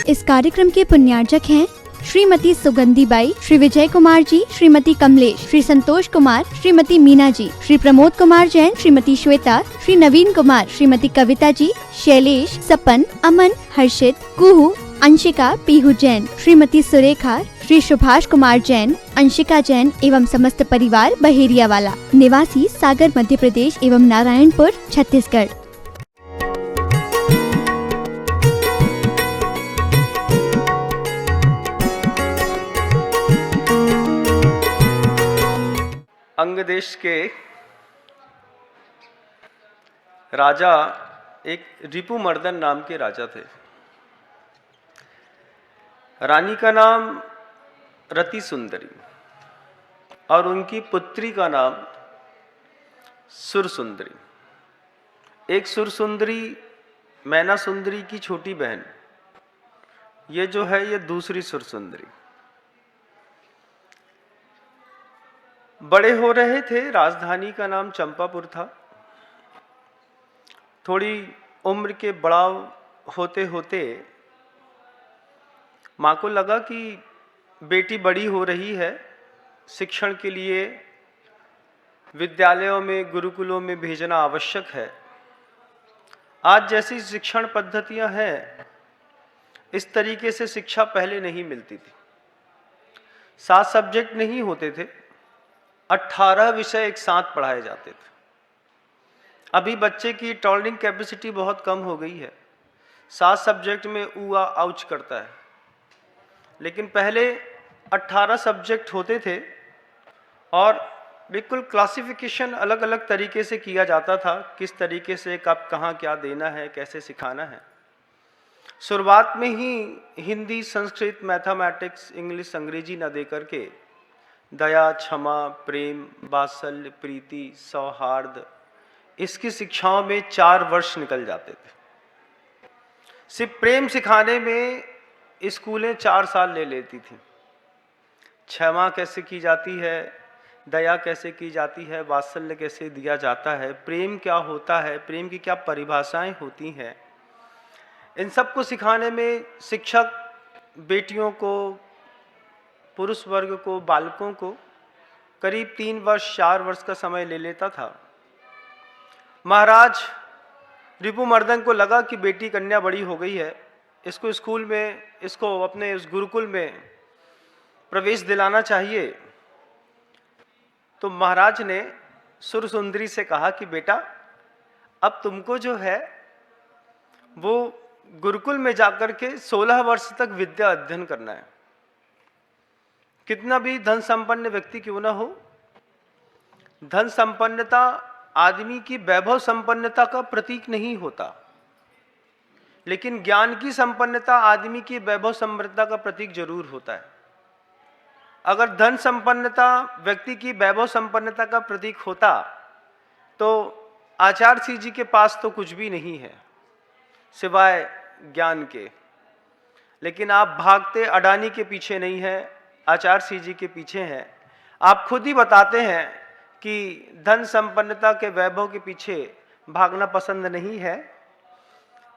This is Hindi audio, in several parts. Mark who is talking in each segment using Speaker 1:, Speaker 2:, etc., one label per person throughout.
Speaker 1: इस कार्यक्रम के पुण्यार्जक हैं श्रीमती सुगंधी बाई, श्री विजय कुमार जी, श्रीमती कमलेश, श्री संतोष कुमार, श्रीमती मीना जी, श्री प्रमोद कुमार जैन, श्रीमती श्वेता, श्री नवीन कुमार, श्रीमती कविता जी, शैलेश, सपन, अमन, हर्षित, कुहू, अंशिका, पीहू जैन, श्रीमती सुरेखा, श्री सुभाष कुमार जैन, अंशिका जैन एवं समस्त परिवार बहेरिया वाला, निवासी सागर मध्य प्रदेश एवं नारायणपुर छत्तीसगढ़।
Speaker 2: अंग देश के राजा एक रिपुमर्दन नाम के राजा थे। रानी का नाम रति सुंदरी और उनकी पुत्री का नाम सुरसुंदरी। एक सुरसुंदरी मैना सुंदरी की छोटी बहन, ये जो है ये दूसरी सुरसुंदरी। बड़े हो रहे थे, राजधानी का नाम चंपापुर था। थोड़ी उम्र के बड़ा होते होते माँ को लगा कि बेटी बड़ी हो रही है, शिक्षण के लिए विद्यालयों में, गुरुकुलों में भेजना आवश्यक है। आज जैसी शिक्षण पद्धतियां हैं, इस तरीके से शिक्षा पहले नहीं मिलती थी। 7 सब्जेक्ट नहीं होते थे, 18 विषय एक साथ पढ़ाए जाते थे। अभी बच्चे की टॉलरिंग कैपेसिटी बहुत कम हो गई है, 7 सब्जेक्ट में ऊ आ आउच करता है। लेकिन पहले 18 सब्जेक्ट होते थे और बिल्कुल क्लासिफिकेशन अलग अलग तरीके से किया जाता था, किस तरीके से कब कहाँ क्या देना है, कैसे सिखाना है। शुरुआत में ही हिंदी, संस्कृत, मैथमेटिक्स, इंग्लिश, अंग्रेजी न दे करके दया, क्षमा, प्रेम, वात्सल्य, प्रीति, सौहार्द, इसकी शिक्षाओं में 4 वर्ष निकल जाते थे। सिर्फ प्रेम सिखाने में स्कूलें 4 साल ले लेती थी। क्षमा कैसे की जाती है, दया कैसे की जाती है, वात्सल्य कैसे दिया जाता है, प्रेम क्या होता है, प्रेम की क्या परिभाषाएं होती हैं, इन सब को सिखाने में शिक्षक बेटियों को, पुरुष वर्ग को, बालकों को करीब 3 वर्ष 4 वर्ष का समय ले लेता था। महाराज रिपुमर्दन को लगा कि बेटी कन्या बड़ी हो गई है, इसको स्कूल में, इसको अपने उस गुरुकुल में प्रवेश दिलाना चाहिए। तो महाराज ने सुरसुंदरी से कहा कि बेटा, अब तुमको जो है वो गुरुकुल में जाकर के 16 वर्ष तक विद्या अध्ययन करना है। कितना भी धन संपन्न व्यक्ति क्यों ना हो, धन संपन्नता आदमी की वैभव संपन्नता का प्रतीक नहीं होता, लेकिन ज्ञान की संपन्नता आदमी की वैभव संपन्नता का प्रतीक जरूर होता है। अगर धन संपन्नता व्यक्ति की वैभव संपन्नता का प्रतीक होता तो आचार्य सिंह जी के पास तो कुछ भी नहीं है सिवाय ज्ञान के। लेकिन आप भागते अडानी के पीछे नहीं है, आचार्य सिंह जी के पीछे हैं। आप खुद ही बताते हैं कि धन संपन्नता के वैभव के पीछे भागना पसंद नहीं है,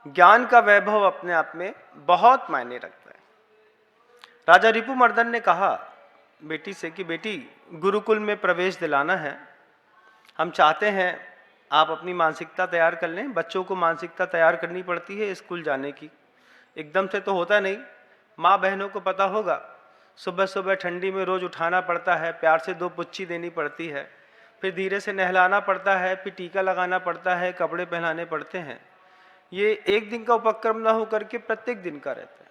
Speaker 2: ज्ञान का वैभव अपने आप में बहुत मायने रखता है। राजा रिपुमर्दन ने कहा बेटी से कि बेटी, गुरुकुल में प्रवेश दिलाना है, हम चाहते हैं आप अपनी मानसिकता तैयार कर लें। बच्चों को मानसिकता तैयार करनी पड़ती है स्कूल जाने की, एकदम से तो होता नहीं। माँ बहनों को पता होगा, सुबह सुबह ठंडी में रोज उठाना पड़ता है, प्यार से 2 पुच्ची देनी पड़ती है, फिर धीरे से नहलाना पड़ता है, फिर टीका लगाना पड़ता है, कपड़े पहनाने पड़ते हैं। ये एक दिन का उपक्रम ना हो करके प्रत्येक दिन का रहता है।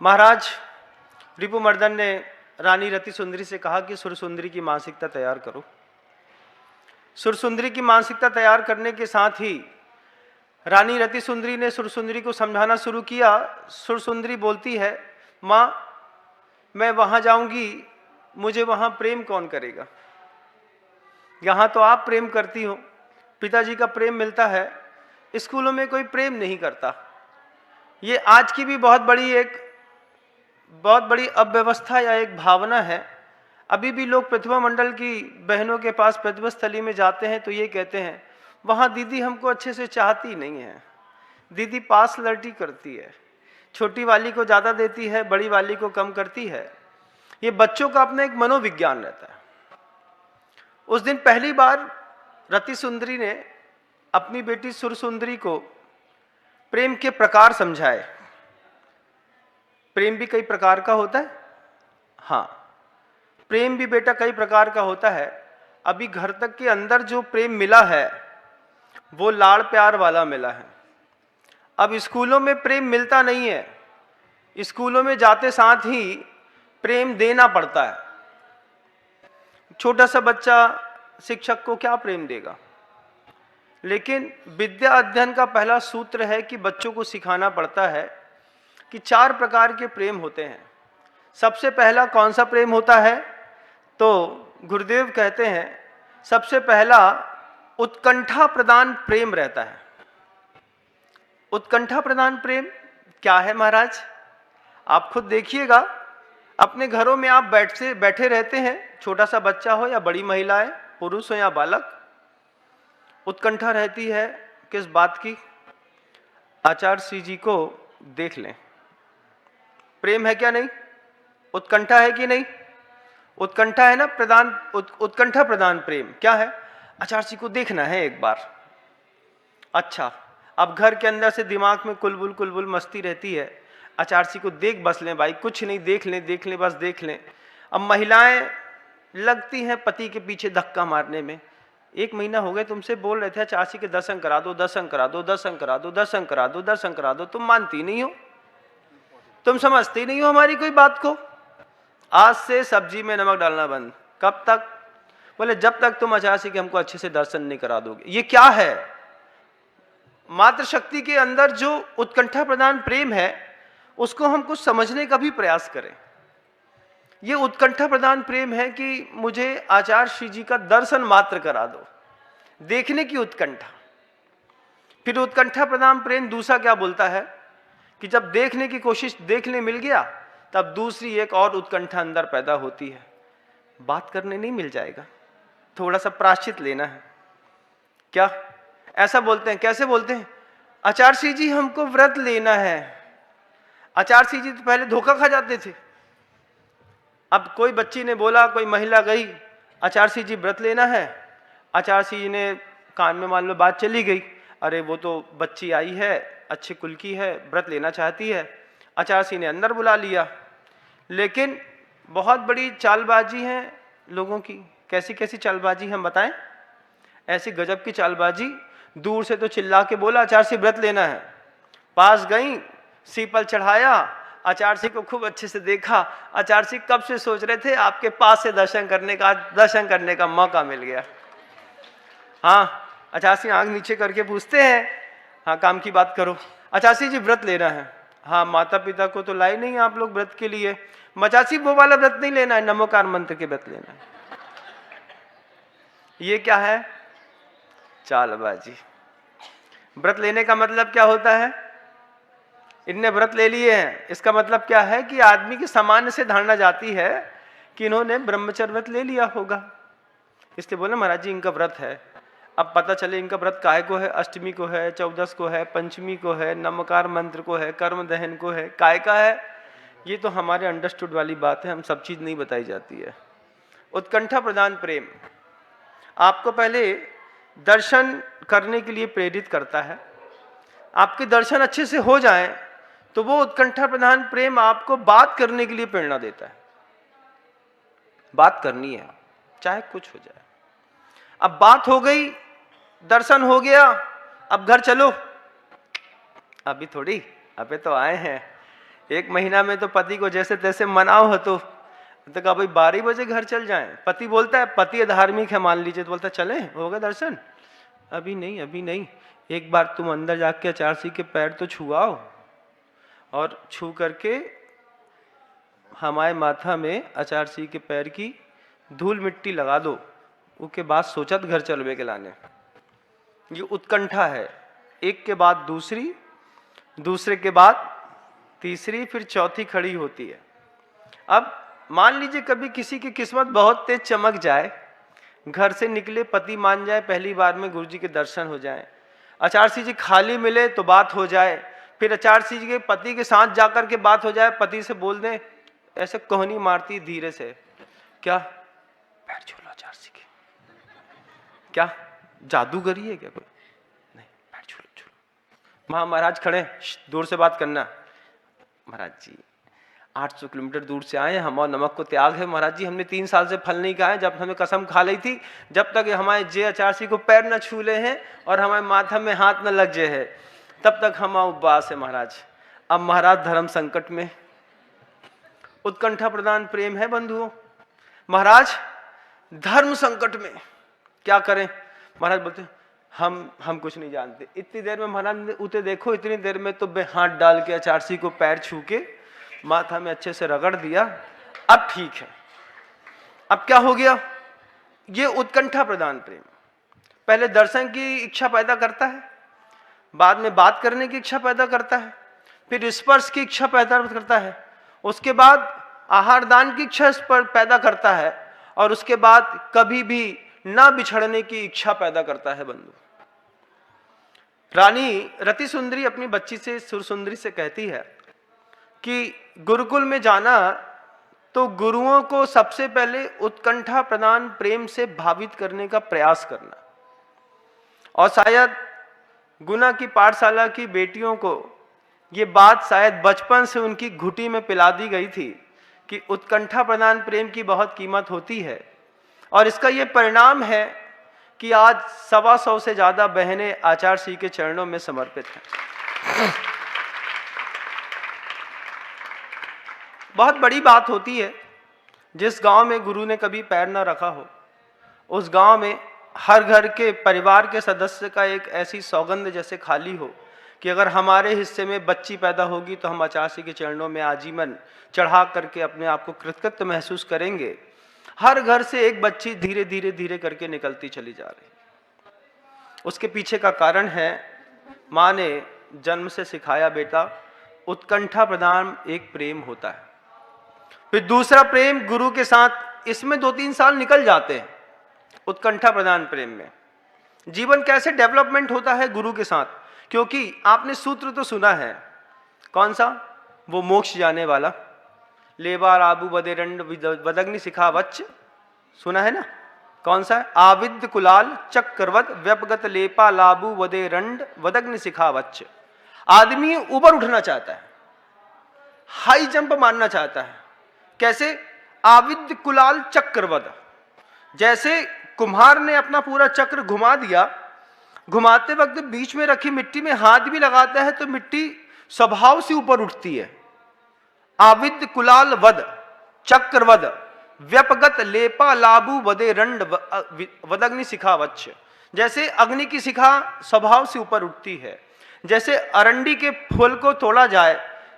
Speaker 2: महाराज रिपुमर्दन ने रानी रति सुंदरी से कहा कि सुरसुंदरी की मानसिकता तैयार करो। सुरसुंदरी की मानसिकता तैयार करने के साथ ही रानी रति सुंदरी ने सुरसुंदरी को समझाना शुरू किया। सुरसुंदरी बोलती है, माँ मैं वहां जाऊंगी, मुझे वहां प्रेम कौन करेगा? यहां तो आप प्रेम करती हो, पिताजी का प्रेम मिलता है, स्कूलों में कोई प्रेम नहीं करता। ये आज की भी बहुत बड़ी अव्यवस्था या एक भावना है। अभी भी लोग प्रतिभा मंडल की बहनों के पास प्रतिभा स्थली में जाते हैं तो ये कहते हैं, वहाँ दीदी हमको अच्छे से चाहती नहीं है, दीदी पास लड़ती करती है, छोटी वाली को ज़्यादा देती है, बड़ी वाली को कम करती है। ये बच्चों का अपना एक मनोविज्ञान रहता है। उस दिन पहली बार रति सुंदरी ने अपनी बेटी सुरसुंदरी को प्रेम के प्रकार समझाए। प्रेम भी कई प्रकार का होता है। हाँ, प्रेम भी बेटा कई प्रकार का होता है। अभी घर तक के अंदर जो प्रेम मिला है वो लाड़ प्यार वाला मिला है। अब स्कूलों में प्रेम मिलता नहीं है। स्कूलों में जाते साथ ही प्रेम देना पड़ता है। छोटा सा बच्चा शिक्षक को क्या प्रेम देगा? लेकिन विद्या अध्ययन का पहला सूत्र है कि बच्चों को सिखाना पड़ता है कि 4 प्रकार के प्रेम होते हैं। सबसे पहला कौन सा प्रेम होता है? तो गुरुदेव कहते हैं सबसे पहला उत्कंठा प्रदान प्रेम रहता है। उत्कंठा प्रदान प्रेम क्या है महाराज? आप खुद देखिएगा, अपने घरों में आप बैठे रहते हैं, छोटा सा बच्चा हो या बड़ी महिलाएं, पुरुष हो या बालक, उत्कंठा रहती है किस बात की? आचार्य श्री जी को देख लें। प्रेम है क्या नहीं? उत्कंठा है कि नहीं? उत्कंठा है ना प्रदान, उत्कंठा प्रदान प्रेम क्या है? आचार्य जी को देखना है एक बार। अच्छा, अब घर के अंदर से दिमाग में कुलबुल मस्ती रहती है, आचार्य जी को देख बस लें भाई, कुछ नहीं, देख लें बस देख लें। अब महिलाएं लगती हैं पति के पीछे धक्का मारने में। 1 महीना हो गए तुमसे बोल रहे थे आचार्य जी के दर्शन करा दो, दर्शन करा दो, दर्शन करा दो, दर्शन करा दो, दर्शन करा दो, तुम मानती नहीं हो, तुम समझती नहीं हो हमारी कोई बात को। आज से सब्जी में नमक डालना बंद। कब तक? बोले जब तक तुम आचार्य जी के हमको अच्छे से दर्शन नहीं करा दोगे। ये क्या है? मातृशक्ति के अंदर जो उत्कंठा प्रदान प्रेम है उसको हम कुछ समझने का भी प्रयास करें। ये उत्कंठा प्रदान प्रेम है कि मुझे आचार्य श्री जी का दर्शन मात्र करा दो, देखने की उत्कंठा। फिर उत्कंठा प्रदान प्रेम दूसरा क्या बोलता है कि जब देखने की कोशिश, देखने मिल गया, तब दूसरी एक और उत्कंठा अंदर पैदा होती है, बात करने नहीं मिल जाएगा, थोड़ा सा प्रायश्चित लेना है। क्या ऐसा बोलते हैं? कैसे बोलते हैं? आचार्य श्री जी हमको व्रत लेना है। आचार्य श्री जी तो पहले धोखा खा जाते थे। अब कोई बच्ची ने बोला, कोई महिला गई, आचार्य श्री जी व्रत लेना है। आचार्य श्री जी ने कान में मान लो बात चली गई, अरे वो तो बच्ची आई है, अच्छे कुल की है, व्रत लेना चाहती है। आचार्य श्री ने अंदर बुला लिया। लेकिन बहुत बड़ी चालबाजी है लोगों की। कैसी कैसी चालबाजी हम बताएं? ऐसी गजब की चालबाजी, दूर से तो चिल्ला के बोला आचार्य श्री व्रत लेना है, पास गई, सीपल चढ़ाया, आचार्य जी को खूब अच्छे से देखा। आचार्य जी कब से सोच रहे थे आपके पास से दर्शन करने का मौका मिल गया। हाँ, आचार्य जी आंख नीचे करके पूछते हैं, हाँ काम की बात करो। आचार्य जी व्रत लेना है। हाँ, माता पिता को तो लाए नहीं आप लोग व्रत के लिए। आचार्य वो वाला व्रत नहीं लेना है, नमोकार मंत्र के व्रत लेना है। ये क्या है? चालबाजी। व्रत लेने का मतलब क्या होता है? इनने व्रत ले लिए हैं, इसका मतलब क्या है कि आदमी की सामान्य से धारणा जाती है कि इन्होंने ब्रह्मचर्य व्रत ले लिया होगा, इसलिए बोले महाराज जी इनका व्रत है। अब पता चले इनका व्रत काहे को है? अष्टमी को है, 14 को है, पंचमी को है, नमकार मंत्र को है, कर्म दहन को है, काय का है? ये तो हमारे अंडरस्टूड वाली बात है, हम सब चीज नहीं बताई जाती है। उत्कंठा प्रदान प्रेम आपको पहले दर्शन करने के लिए प्रेरित करता है। आपके दर्शन अच्छे से हो जाएं तो वो उत्कंठा प्रधान प्रेम आपको बात करने के लिए प्रेरणा देता है। बात करनी है, चाहे कुछ हो जाए। अब बात हो गई, दर्शन हो गया, अब घर चलो। अभी थोड़ी, अबे तो आए हैं। 1 महीना में तो पति को जैसे तैसे मनाओ हो तो कहा भाई 12 बजे घर चल जाएं। पति बोलता है, पति धार्मिक है मान लीजिए, तो बोलता है चले, होगा दर्शन? अभी नहीं, अभी नहीं, एक बार तुम अंदर जाके आचार्य जी के पैर तो छुआओ, और छू करके हमारे माथा में आचार्य जी के पैर की धूल मिट्टी लगा दो, उसके बाद सोचत घर चलवे के लाने। ये उत्कंठा है, एक के बाद दूसरी, दूसरे के बाद तीसरी, फिर चौथी खड़ी होती है। अब मान लीजिए कभी किसी की किस्मत बहुत तेज चमक जाए, घर से निकले पति मान जाए, पहली बार में गुरु जी के दर्शन हो जाए, आचार्य जी खाली मिले तो बात हो जाए, फिर आचार्य जी के पति के साथ जाकर के बात हो जाए, पति से बोल दें, ऐसे कोहनी मारती धीरे से, क्या पैर छू लो आचार्य जी के, क्या जादूगरी है क्या कोई? नहीं, पैर छू लो। महाराज खड़े, दूर से बात करना। महाराज जी 800 किलोमीटर दूर से आए हम और नमक को त्याग है महाराज जी, हमने 3 साल से फल नहीं खाए, जब हमें कसम खा ली थी जब तक हमारे जय आचार्य को पैर न छू ले हैं और हमारे माथा में हाथ न लग जाए है तब तक हम उपवास है महाराज। अब महाराज धर्म संकट में, उत्कंठा प्रदान प्रेम है बंधुओं, महाराज धर्म संकट में क्या करें? महाराज बोलते हम कुछ नहीं जानते। इतनी देर में महाराज उते देखो, इतनी देर में तो हाथ डाल के आचार्य को पैर छू के माथा में अच्छे से रगड़ दिया, अब ठीक है। अब क्या हो गया? ये उत्कंठा प्रदान प्रेम पहले दर्शन की इच्छा पैदा करता है, बाद में बात करने की इच्छा पैदा करता है, फिर स्पर्श की इच्छा पैदा करता है, उसके बाद आहार दान की इच्छा पैदा करता है, और उसके बाद कभी भी ना बिछड़ने की इच्छा पैदा करता है बंधु। रानी रति सुंदरी अपनी बच्ची से, सुरसुंदरी से कहती है कि गुरुकुल में जाना तो गुरुओं को सबसे पहले उत्कंठा प्रदान प्रेम से भावित करने का प्रयास करना, और शायद गुना की पाठशाला की बेटियों को ये बात शायद बचपन से उनकी घुटी में पिला दी गई थी कि उत्कंठा प्रदान प्रेम की बहुत कीमत होती है, और इसका ये परिणाम है कि आज 125 से ज्यादा बहनें आचार्य श्री के चरणों में समर्पित हैं। बहुत बड़ी बात होती है, जिस गांव में गुरु ने कभी पैर न रखा हो, उस गांव में हर घर के परिवार के सदस्य का एक ऐसी सौगंध जैसे खाली हो कि अगर हमारे हिस्से में बच्ची पैदा होगी तो हम आचार्य के चरणों में आजीवन चढ़ा करके अपने आप को कृतकृत्य महसूस करेंगे। हर घर से एक बच्ची धीरे धीरे धीरे करके निकलती चली जा रही। उसके पीछे का कारण है, माँ ने जन्म से सिखाया, बेटा उत्कंठा प्रदान एक प्रेम होता है। फिर दूसरा प्रेम गुरु के साथ, इसमें 2-3 साल निकल जाते हैं उत्कंठा प्रदान प्रेम में। जीवन कैसे डेवलपमेंट होता है गुरु के साथ, क्योंकि आपने सूत्र तो सुना है, कौन सा? वो मोक्ष जाने वाला, लेबा राबू वदेरंड वदग्नि शिखावच्च, सुना है ना? कौन सा है? आविद्य कुलाल चक्रवत व्यपगत लेपा लाबू वदेरंड वदग्नि शिखावच्च। आदमी ऊपर उठना चाहता है, हाई जंप मारना चाहता है। कैसे? आविद्य कुलाल चक्रवत, जैसे कुम्हार ने अपना पूरा चक्र घुमा दिया, घुमाते वक्त बीच में रखी मिट्टी में हाथ भी लगाता है तो मिट्टी स्वभाव से ऊपर उठती है। आविद्य कुलाल वद चक्रवद व्यपगत लेपा लाबू वदे रंड वदग्नि शिखावच्च, जैसे अग्नि की शिखा स्वभाव से ऊपर उठती है। जैसे अरंडी के फूल को तोड़ा जाए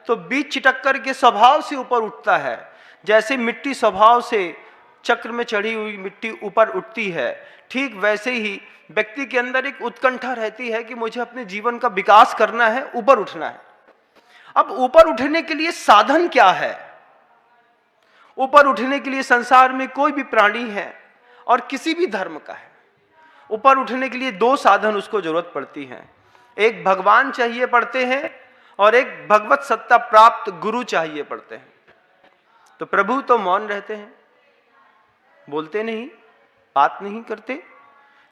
Speaker 2: तो बीज छिटक कर के स्वभाव से ऊपर उठता है, जैसे मिट्टी स्वभाव से चक्र में चढ़ी हुई मिट्टी ऊपर उठती है, ठीक वैसे ही व्यक्ति के अंदर एक उत्कंठा रहती है कि मुझे अपने जीवन का विकास करना है, ऊपर उठना है। अब ऊपर उठने के लिए साधन क्या है? ऊपर उठने के लिए संसार में कोई भी प्राणी है और किसी भी धर्म का है, ऊपर उठने के लिए 2 साधन उसको जरूरत पड़ती है। एक भगवान चाहिए पड़ते हैं और एक भगवत सत्ता प्राप्त गुरु चाहिए पड़ते हैं। तो प्रभु तो मौन रहते हैं, बोलते नहीं, बात नहीं करते,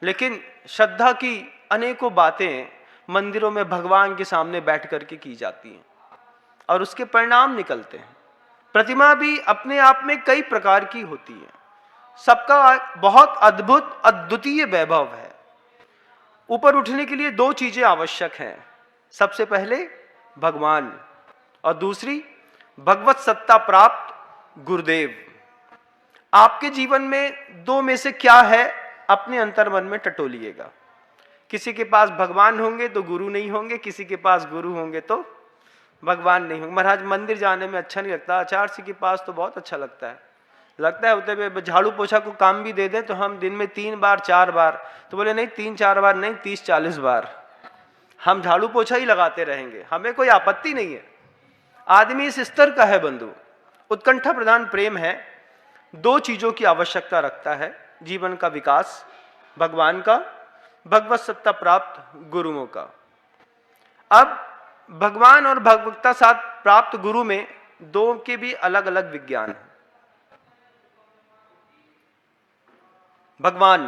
Speaker 2: लेकिन श्रद्धा की अनेकों बातें मंदिरों में भगवान के सामने बैठ करके की जाती हैं और उसके परिणाम निकलते हैं। प्रतिमा भी अपने आप में कई प्रकार की होती है, सबका बहुत अद्भुत अद्वितीय वैभव है। ऊपर उठने के लिए 2 चीजें आवश्यक हैं, सबसे पहले भगवान और दूसरी भगवत सत्ता प्राप्त गुरुदेव। आपके जीवन में 2 में से क्या है, अपने अंतर्मन में टटोलिएगा। किसी के पास भगवान होंगे तो गुरु नहीं होंगे, किसी के पास गुरु होंगे तो भगवान नहीं होंगे। महाराज मंदिर जाने में अच्छा नहीं लगता, आचार्य जी के पास तो बहुत अच्छा लगता है होते हुए झाड़ू पोछा को काम भी दे दें तो हम दिन में 3 बार 4 बार, तो बोले नहीं 3-4 बार नहीं, 30-40 बार हम झाड़ू पोछा ही लगाते रहेंगे, हमें कोई आपत्ति नहीं है। आदमी इस स्तर का है बंधु। उत्कंठा प्रधान प्रेम है, 2 चीजों की आवश्यकता रखता है, जीवन का विकास, भगवान का, भगवत सत्ता प्राप्त गुरुओं का। अब भगवान और भगवत्ता साथ प्राप्त गुरु में दो के भी अलग अलग विज्ञान है। भगवान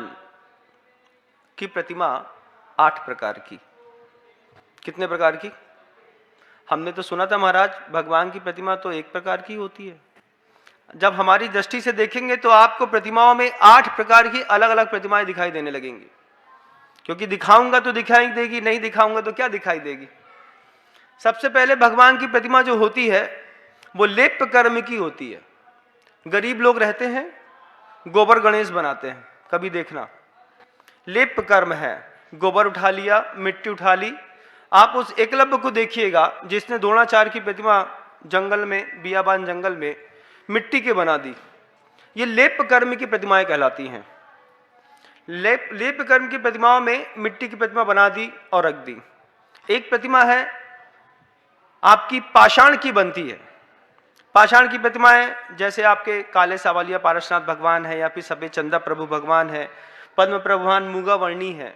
Speaker 2: की प्रतिमा 8 प्रकार की। कितने प्रकार की? हमने तो सुना था महाराज, भगवान की प्रतिमा तो 1 प्रकार की होती है। जब हमारी दृष्टि से देखेंगे तो आपको प्रतिमाओं में 8 प्रकार की अलग अलग प्रतिमाएं दिखाई देने लगेंगी, क्योंकि दिखाऊंगा तो दिखाई देगी, नहीं दिखाऊंगा तो क्या दिखाई देगी। सबसे पहले भगवान की प्रतिमा जो होती है वो लेप कर्म की होती है। गरीब लोग रहते हैं, गोबर गणेश बनाते हैं, कभी देखना, लेप कर्म है। गोबर उठा लिया, मिट्टी उठा ली। आप उस एकलव्य को देखिएगा जिसने द्रोणाचार्य की प्रतिमा जंगल में, बियाबान जंगल में मिट्टी के बना दी। ये लेप कर्म की प्रतिमाएं कहलाती हैं। लेप कर्म की प्रतिमाओं में मिट्टी की प्रतिमा बना दी और रख दी। एक प्रतिमा है आपकी पाषाण की बनती है। पाषाण की प्रतिमाएं जैसे आपके काले सावलिया पारसनाथ भगवान है, या फिर सफेद चंदा प्रभु भगवान है, पद्म प्रभु भगवान मूगा वर्णी है,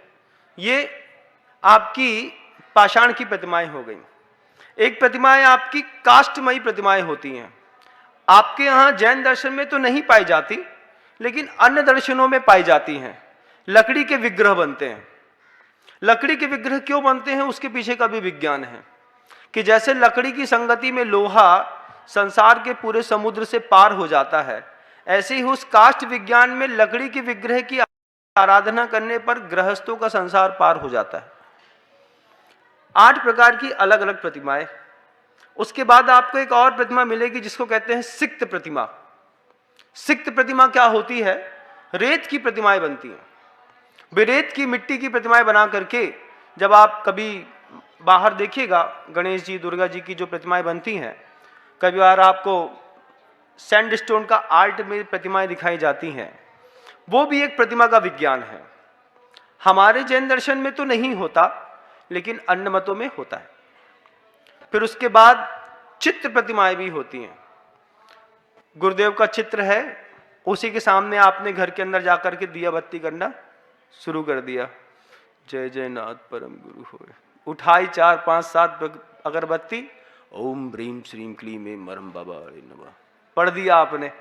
Speaker 2: ये आपकी पाषाण की प्रतिमाएं हो गई। एक प्रतिमाएं आपकी काष्ठमयी प्रतिमाएं होती हैं। आपके यहाँ जैन दर्शन में तो नहीं पाई जाती, लेकिन अन्य दर्शनों में पाई जाती हैं। लकड़ी के विग्रह बनते हैं। लकड़ी के विग्रह क्यों बनते हैं उसके पीछे का भी विज्ञान है, कि जैसे लकड़ी की संगति में लोहा संसार के पूरे समुद्र से पार हो जाता है, ऐसे ही उस काष्ठ विज्ञान में लकड़ी के विग्रह की आराधना करने पर गृहस्थों का संसार पार हो जाता है। 8 प्रकार की अलग अलग प्रतिमाएं। उसके बाद आपको एक और प्रतिमा मिलेगी जिसको कहते हैं सिक्त प्रतिमा। सिक्त प्रतिमा क्या होती है? रेत की प्रतिमाएं बनती हैं। रेत की मिट्टी की प्रतिमाएं बना करके जब आप कभी बाहर देखिएगा, गणेश जी, दुर्गा जी की जो प्रतिमाएं बनती हैं, कभी बार आपको सैंडस्टोन का आर्ट में प्रतिमाएं दिखाई जाती हैं। वो भी एक प्रतिमा का विज्ञान है। हमारे जैन दर्शन में तो नहीं होता, लेकिन अन्य मतों में होता है। फिर उसके बाद चित्र प्रतिमाएं भी होती हैं। गुरुदेव का चित्र है, उसी के सामने आपने घर के अंदर जाकर के दिया बत्ती करना शुरू कर दिया। जय जय नाथ परम गुरु होए। उठाई 4 5 7 अगरबत्ती, ओम ब्रीम श्रीम क्लीम मरम बाबा नमः पढ़ दिया आपने।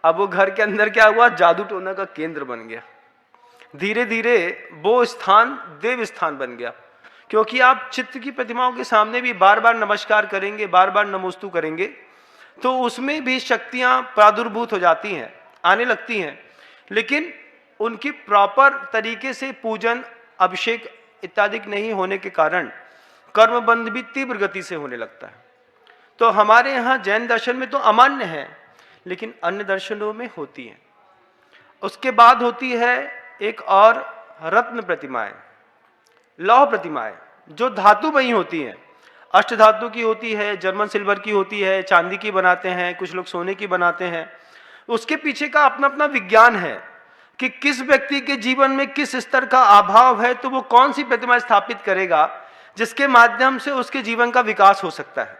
Speaker 2: अब वो घर के अंदर क्या हुआ? जादू टोना का केंद्र बन गया। धीरे धीरे वो स्थान देव स्थान बन गया, क्योंकि आप चित्र की प्रतिमाओं के सामने भी बार बार नमस्कार करेंगे, बार बार नमोस्तु करेंगे, तो उसमें भी शक्तियां प्रादुर्भूत हो जाती हैं, आने लगती हैं। लेकिन उनकी प्रॉपर तरीके से पूजन, अभिषेक इत्यादि नहीं होने के कारण कर्मबंध भी तीव्र गति से होने लगता है। तो हमारे यहाँ जैन दर्शन में तो अमान्य है, लेकिन अन्य दर्शनों में होती है। उसके बाद होती है एक और रत्न प्रतिमाएं, लौह प्रतिमाएं, जो धातुमयी होती हैं। अष्ट धातु की होती है, जर्मन सिल्वर की होती है, चांदी की बनाते हैं, कुछ लोग सोने की बनाते हैं। उसके पीछे का अपना अपना विज्ञान है कि किस व्यक्ति के जीवन में किस स्तर का अभाव है, तो वो कौन सी प्रतिमा स्थापित करेगा जिसके माध्यम से उसके जीवन का विकास हो सकता है।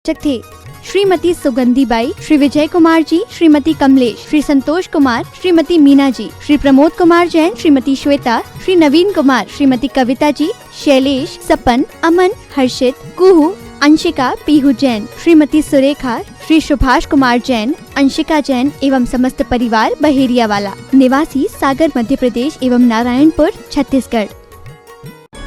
Speaker 1: थे श्रीमती सुगंधी बाई, श्री विजय कुमार जी, श्रीमती कमलेश, श्री संतोष कुमार, श्रीमती मीना जी, श्री प्रमोद कुमार जैन, श्रीमती श्वेता, श्री नवीन कुमार, श्रीमती कविता जी, शैलेश, सपन, अमन, हर्षित, कुहू, अंशिका, पीहू जैन, श्रीमती सुरेखा, श्री सुभाष कुमार जैन, अंशिका जैन एवं समस्त परिवार बहेरिया वाला, निवासी सागर मध्य प्रदेश एवं नारायणपुर छत्तीसगढ़।